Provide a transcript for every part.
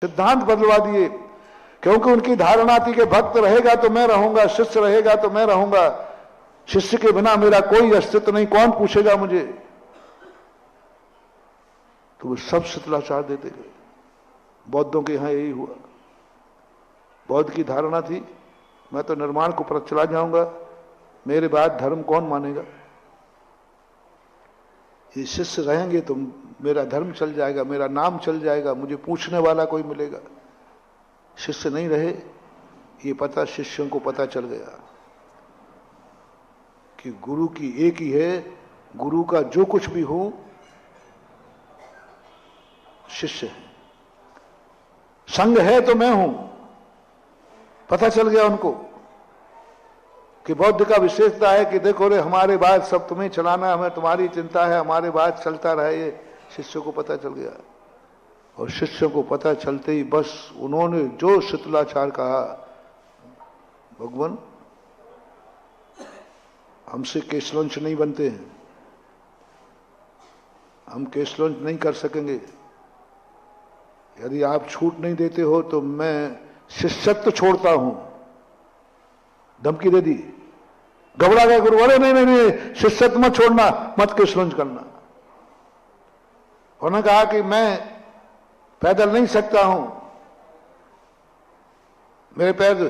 सिद्धांत बदलवा दिए, क्योंकि उनकी धारणा थी कि भक्त रहेगा तो मैं रहूंगा, शिष्य रहेगा तो मैं रहूंगा, शिष्य के बिना मेरा कोई अस्तित्व नहीं, कौन पूछेगा मुझे। तो वो सब शिथिलाचार देते गए। बौद्धों के यहां यही हुआ। बौद्ध की धारणा थी मैं तो निर्माण को पर चला जाऊंगा, मेरे बाद धर्म कौन मानेगा। ये शिष्य रहेंगे तो मेरा धर्म चल जाएगा, मेरा नाम चल जाएगा, मुझे पूछने वाला कोई मिलेगा। शिष्य नहीं रहे, ये पता शिष्यों को पता चल गया कि गुरु की एक ही है, गुरु का जो कुछ भी हो शिष्य है, संग है तो मैं हूं। पता चल गया उनको कि बौद्ध का विशेषता है कि देखो रे हमारे बाद सब तुम्हें चलाना, हमें तुम्हारी चिंता है, हमारे बाद चलता रहे। ये शिष्यों को पता चल गया। और शिष्यों को पता चलते ही बस उन्होंने जो शिथिलाचार कहा, भगवान हमसे केसलंच नहीं बनते हैं, हम केसलंच नहीं कर सकेंगे, यदि आप छूट नहीं देते हो तो मैं शिष्यत्व छोड़ता हूं। धमकी दे दी। घबरा गए गुरु, अरे नहीं नहीं नहीं, शिष्यत्व मत छोड़ना, मत केसलंच करना। उन्होंने कहा कि मैं पैदल नहीं सकता हूं, मेरे पैर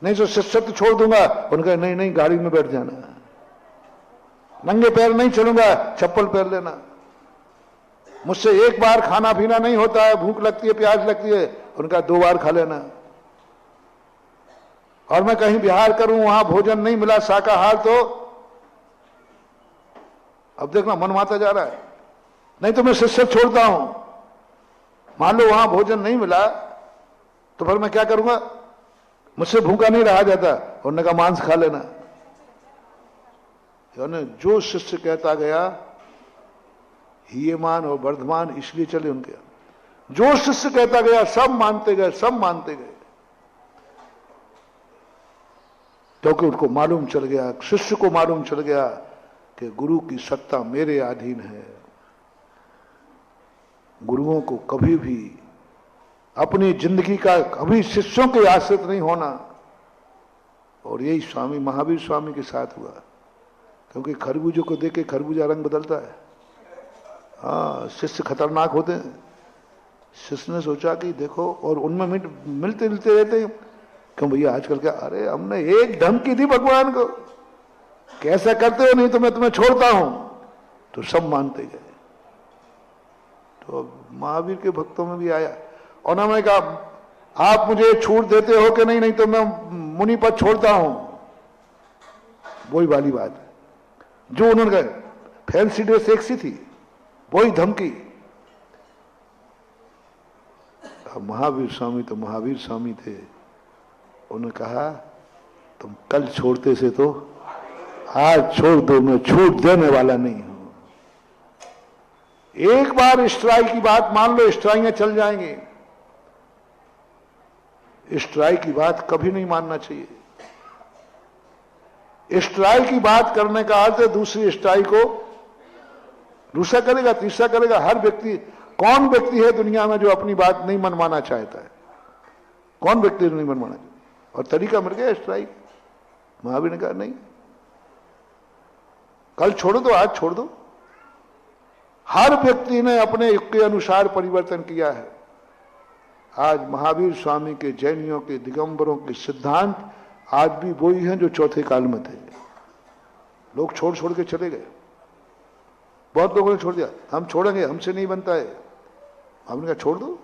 नहीं तो शिष्यत्व छोड़ दूंगा। उनका नहीं नहीं, गाड़ी में बैठ जाना, नंगे पैर नहीं चलूंगा, चप्पल पहन लेना, मुझसे एक बार खाना पीना नहीं होता है, भूख लगती है, प्यास लगती है, उनका 2 बार खा लेना। और मैं कहीं विहार करूं, वहां भोजन नहीं मिला शाकाहार, तो अब देखना मन माता जा रहा है, नहीं तो मैं शिष्य छोड़ता हूं। मान लो वहां भोजन नहीं मिला तो फिर मैं क्या करूंगा, मुझसे भूखा नहीं रहा जाता। उन्होंने कहा मांस खा लेना। यानी जो शिष्य कहता गया, हीयमान और वर्धमान इसलिए चले उनके। जो शिष्य कहता गया सब मानते गए, सब मानते गए, क्योंकि उनको मालूम चल गया, शिष्य को मालूम चल गया कि गुरु की सत्ता मेरे अधीन है। गुरुओं को कभी भी अपनी जिंदगी का कभी शिष्यों के आश्रित नहीं होना। और यही स्वामी महावीर स्वामी के साथ हुआ, क्योंकि खरबूजों को देख के खरबूजा रंग बदलता है। हाँ, शिष्य खतरनाक होते हैं। शिष्य ने सोचा कि देखो, और उनमें मिलते मिलते रहते हैं, क्यों भैया आजकल क्या, अरे हमने एक धमकी दी भगवान को, कैसा करते हो नहीं तो मैं तुम्हें छोड़ता हूं। तो सब मानते गए। तो महावीर के भक्तों में भी आया, और उन्होंने कहा आप मुझे छूट देते हो कि नहीं, नहीं तो मैं मुनि पद छोड़ता हूं। वही वाली बात जो उन्होंने कहा, फैंसी ड्रेस एक सी थी, वही धमकी। महावीर स्वामी तो महावीर स्वामी थे। उन्होंने कहा तुम कल छोड़ते से तो आज छोड़ दो, मैं छूट देने वाला नहीं हूं। एक बार स्ट्राइक की बात मान लो, स्ट्राइकें चल जाएंगी। स्ट्राइक की बात कभी नहीं मानना चाहिए। स्ट्राइक की बात करने का अर्थ है दूसरी स्ट्राइक को दूसरा करेगा, तीसरा करेगा। हर व्यक्ति, कौन व्यक्ति है दुनिया में जो अपनी बात नहीं मनवाना चाहता है? कौन व्यक्ति नहीं मनवाना चाहता? और तरीका मिल गया स्ट्राइक। महावीर ने कहा नहीं, कल छोड़ो तो आज छोड़ दो। हर व्यक्ति ने अपने युग के अनुसार परिवर्तन किया है। आज महावीर स्वामी के, जैनियों के, दिगंबरों के सिद्धांत आज भी वही हैं जो चौथे काल में थे। लोग छोड़ छोड़ के चले गए। बहुत लोगों ने छोड़ दिया, हम छोड़ेंगे, हमसे नहीं बनता है। हमने कहा छोड़ दो,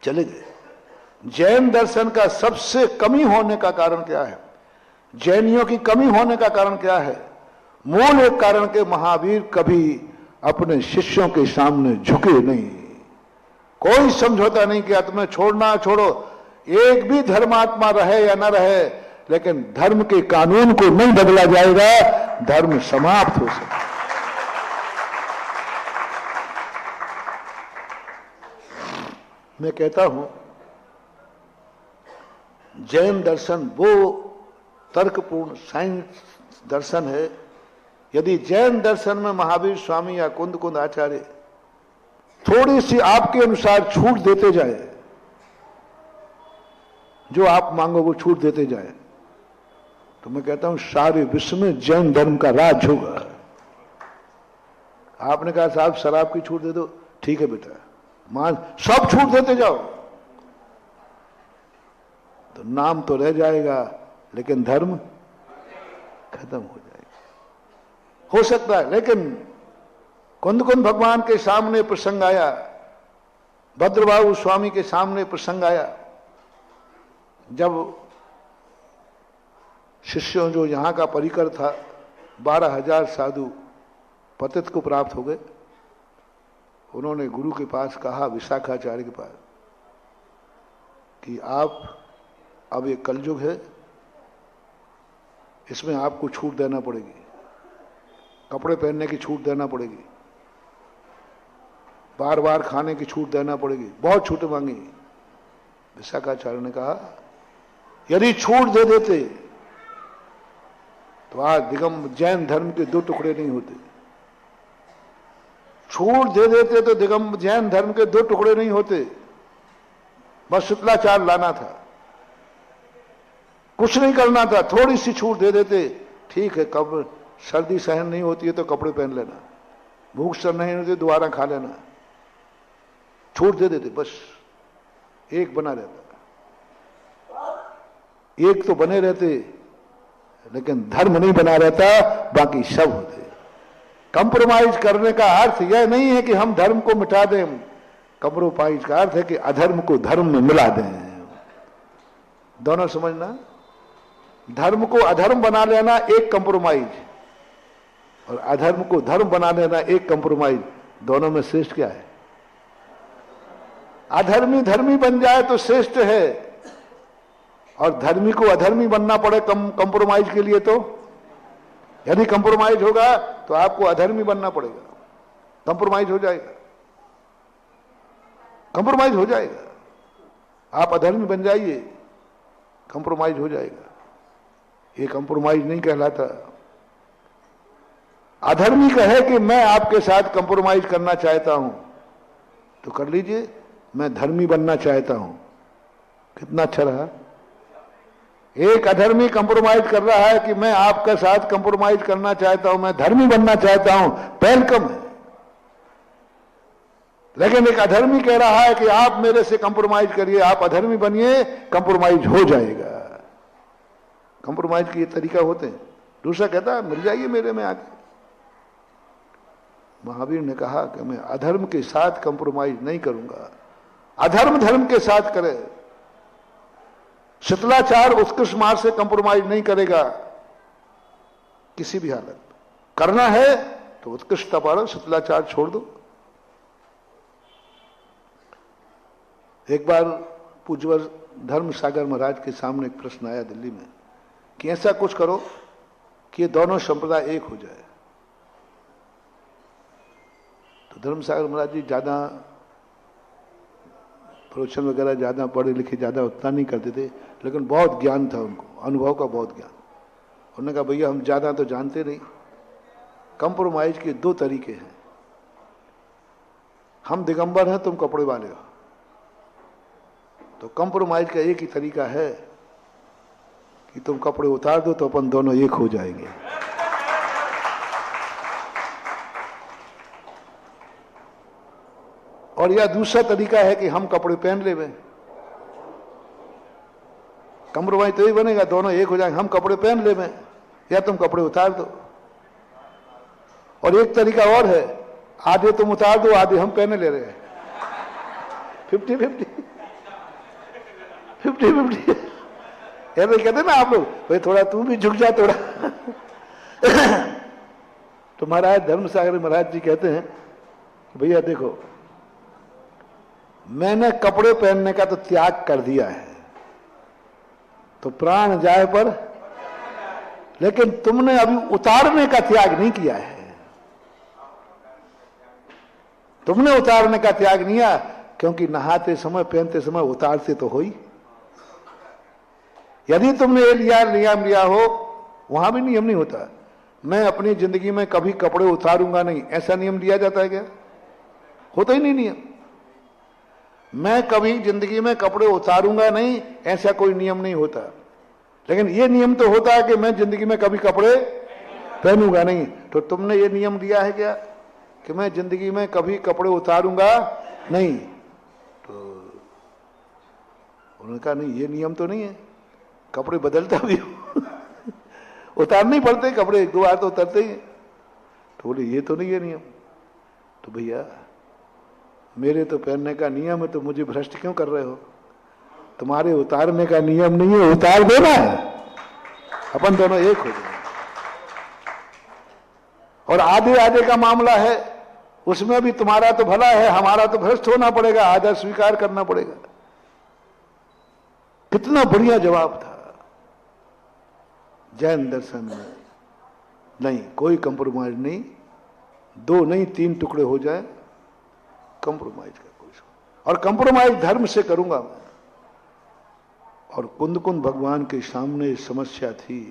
चले गए। जैन दर्शन का सबसे कमी होने का कारण क्या है? जैनियों की कमी होने का कारण क्या है? मूल एक कारण के महावीर कभी अपने शिष्यों के सामने झुके नहीं, कोई समझौता नहीं किया। तुम्हें छोड़ना छोड़ो, एक भी धर्मात्मा रहे या न रहे, लेकिन धर्म के कानून को नहीं बदला जाएगा, धर्म समाप्त हो सकता। मैं कहता हूं जैन दर्शन वो तर्कपूर्ण साइंस दर्शन है। यदि जैन दर्शन में महावीर स्वामी या कुंद कुंद आचार्य थोड़ी सी आपके अनुसार छूट देते जाए, जो आप मांगो वो छूट देते जाए, तो मैं कहता हूं सारे विश्व में जैन धर्म का राज होगा। आपने कहा साहब शराब की छूट दे दो, ठीक है बेटा, मान सब छूट देते जाओ, तो नाम तो रह जाएगा लेकिन धर्म खत्म हो जाएगा। हो सकता है, लेकिन कुंद कुंद भगवान के सामने प्रसंग आया, भद्रबाहु स्वामी के सामने प्रसंग आया, जब शिष्यों जो यहां का परिकर था 12,000 साधु पतित को प्राप्त हो गए। उन्होंने गुरु के पास कहा, विशाखाचार्य के पास, कि आप अब ये कलयुग है, इसमें आपको छूट देना पड़ेगी, कपड़े पहनने की छूट देना पड़ेगी, बार बार खाने की छूट देना पड़ेगी, बहुत छूट मांगी। विशाखाचार्य ने कहा यदि छूट दे देते तो आज दिगंबर जैन धर्म के 2 टुकड़े नहीं होते। छूट दे देते तो दिगंबर जैन धर्म के 2 टुकड़े नहीं होते। बस शुक्लाचार लाना था, कुछ नहीं करना था, थोड़ी सी छूट दे देते, ठीक है, कब सर्दी सहन नहीं होती है तो कपड़े पहन लेना, भूख सहन नहीं होती दोबारा खा लेना, छूट दे देते, बस एक बना रहता। एक तो बने रहते लेकिन धर्म नहीं बना रहता, बाकी सब होते। कंप्रोमाइज करने का अर्थ यह नहीं है कि हम धर्म को मिटा दें, कंप्रोमाइज का अर्थ है कि अधर्म को धर्म में मिला दें। दोनों समझना, धर्म को अधर्म बना लेना एक कंप्रोमाइज, और अधर्म को धर्म बना लेना एक कंप्रोमाइज। दोनों में श्रेष्ठ क्या है? अधर्मी धर्मी बन जाए तो श्रेष्ठ है, और धर्मी को अधर्मी बनना पड़े कंप्रोमाइज के लिए, तो यदि कंप्रोमाइज होगा तो आपको अधर्मी बनना पड़ेगा, कंप्रोमाइज हो जाएगा, कंप्रोमाइज हो जाएगा। आप अधर्मी बन जाइए, कंप्रोमाइज हो जाएगा। ये कंप्रोमाइज नहीं कहलाता। अधर्मी कहे कि मैं आपके साथ कंप्रोमाइज करना चाहता हूं तो कर लीजिए, मैं धर्मी बनना चाहता हूं, कितना अच्छा रहा। एक अधर्मी कंप्रोमाइज कर रहा है कि मैं आपके साथ कंप्रोमाइज करना चाहता हूं, मैं धर्मी बनना चाहता हूं, वेलकम है। लेकिन एक अधर्मी कह रहा है कि आप मेरे से कंप्रोमाइज करिए, आप अधर्मी बनिए, कंप्रोमाइज हो जाएगा। कंप्रोमाइज के ये तरीका होते हैं। दूसरा कहता है मिल जाइए मेरे में आके। महावीर ने कहा कि मैं अधर्म के साथ कंप्रोमाइज नहीं करूंगा, अधर्म धर्म के साथ करे। शितलाचार उत्कृष्ट मार्ग से कंप्रोमाइज नहीं करेगा किसी भी हालत। करना है तो उत्कृष्टता पालो, शितलाचार छोड़ दो। एक बार पूज्यवर धर्म सागर महाराज के सामने एक प्रश्न आया दिल्ली में कि ऐसा कुछ करो कि ये दोनों संप्रदाय एक हो जाए। तो धर्म सागर महाराज जी ज्यादा प्रवचन वगैरह ज्यादा पढ़े लिखे ज्यादा उतना नहीं करते थे, लेकिन बहुत ज्ञान था उनको, अनुभव का बहुत ज्ञान। उन्होंने कहा भैया हम ज्यादा तो जानते नहीं, कंप्रोमाइज के 2 तरीके हैं। हम दिगंबर हैं, तुम कपड़े वाले हो, तो कंप्रोमाइज का एक ही तरीका है कि तुम कपड़े उतार दो तो अपन दोनों एक हो जाएंगे। और यह दूसरा तरीका है कि हम कपड़े पहन ले। कंप्रोमाइज तो ही बनेगा, दोनों एक हो जाएंगे। हम कपड़े पहन ले या तुम कपड़े उतार दो। और एक तरीका और है, आधे तुम उतार दो आधे हम पहने ले रहे हैं, 50-50 50-50। ऐसे कहते ना आप लोग, भाई थोड़ा तू भी झुक जा थोड़ा। तो महाराज धर्म सागर महाराज जी कहते हैं भैया देखो, मैंने कपड़े पहनने का तो त्याग कर दिया है, तो प्राण जाए पर, लेकिन तुमने अभी उतारने का त्याग नहीं किया है। तुमने उतारने का त्याग नहीं किया, क्योंकि नहाते समय पहनते समय उतारते तो हो ही। यदि तुमने ये नियम लिया हो, वहां भी नियम नहीं होता मैं अपनी जिंदगी में कभी कपड़े उतारूंगा नहीं, ऐसा नियम लिया जाता है क्या? होता ही नहीं नियम। मैं कभी जिंदगी में कपड़े उतारूंगा नहीं, ऐसा कोई नियम नहीं होता। लेकिन ये नियम तो होता है कि मैं जिंदगी में कभी कपड़े पहनूंगा नहीं। तो तुमने ये नियम दिया है क्या कि मैं जिंदगी में कभी कपड़े उतारूंगा नहीं? तो उन्होंने कहा नहीं, ये नियम तो नहीं है, कपड़े बदलता भी हूं उतारने ही पड़ते कपड़े, एक दो बार तो उतरते ही। तो बोले ये तो नहीं है नियम। तो भैया मेरे तो पहनने का नियम है, तो मुझे भ्रष्ट क्यों कर रहे हो? तुम्हारे उतारने का नियम नहीं है, उतार देना है, अपन दोनों एक हो जाए। और आधे आधे का मामला है, उसमें भी तुम्हारा तो भला है, हमारा तो भ्रष्ट होना पड़ेगा, आधा स्वीकार करना पड़ेगा। कितना बढ़िया जवाब था। जैन दर्शन में नहीं, कोई कंप्रोमाइज नहीं, दो नहीं तीन टुकड़े हो जाए, कंप्रोमाइज का कोई। और कंप्रोमाइज धर्म से करूंगा मैं। और कुंद भगवान के सामने समस्या थी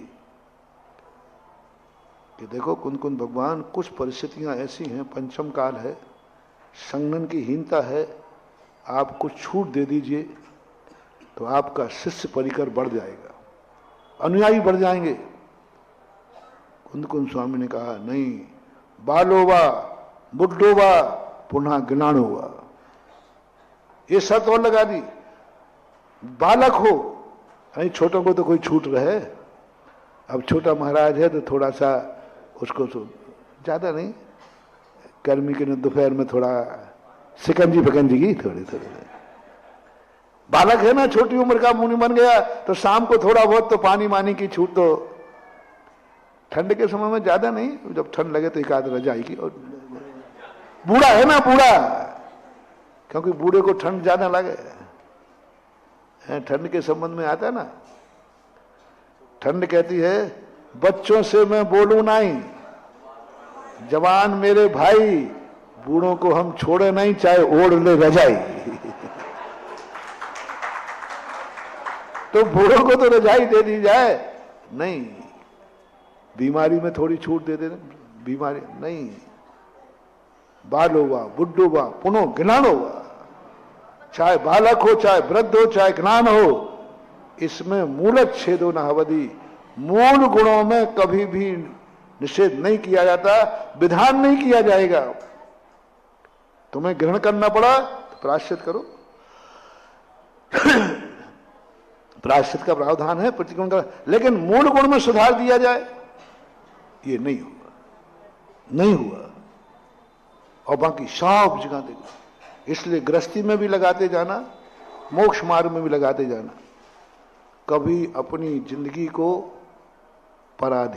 कि देखो कुंद भगवान, कुछ परिस्थितियां ऐसी हैं, पंचम काल है, संगठन की हीनता है, आप कुछ छूट दे दीजिए तो आपका शिष्य परिकर बढ़ जाएगा, अनुयायी बढ़ जाएंगे। कुंद स्वामी ने कहा नहीं, बालोवा बुड्ढोवा पुनः ज्ञानोवा, ये शर्त और लगा दी। बालक हो, नहीं छोटों को तो कोई छूट रहे, अब छोटा महाराज है तो थोड़ा सा उसको तो ज्यादा नहीं, गर्मी के दोपहर में थोड़ा सिकंजी फकंजी की थोड़ी थोड़ी, बालक है ना, छोटी उम्र का मुनि बन गया तो शाम को थोड़ा बहुत तो पानी मानी की छूट, तो ठंड के समय में ज्यादा नहीं, जब ठंड लगे तो एक आध रजाई की। और बूढ़ा है ना, बूढ़ा, क्योंकि बूढ़े को ठंड ज्यादा लगे, ठंड के संबंध में आता है ना, ठंड कहती है बच्चों से मैं बोलूं नहीं, जवान मेरे भाई, बूढ़ों को हम छोड़े नहीं, चाहे ओढ़ ले रजाई तो बूढ़ों को तो रजाई दे दी जाए, नहीं बीमारी में थोड़ी छूट दे दे, बीमारी नहीं, बालोवा बुड्ढोवा पुनः ज्ञानोवा, चाहे बालक हो, चाहे वृद्ध हो, चाहे ज्ञान हो, इसमें मूलच्छेदो न हवदि, मूल गुणों में कभी भी निषेध नहीं किया जाता, विधान नहीं किया जाएगा। तुम्हें ग्रहण करना पड़ा तो प्रायश्चित करो प्रायश्चित का प्रावधान है, प्रतिगुण का, लेकिन मूल गुण में सुधार दिया जाए ये नहीं हुआ, नहीं हुआ। और बाकी सब जगह देखो, इसलिए गृहस्थी में भी लगाते जाना, मोक्ष मार्ग में भी लगाते जाना, कभी अपनी जिंदगी को पराधीन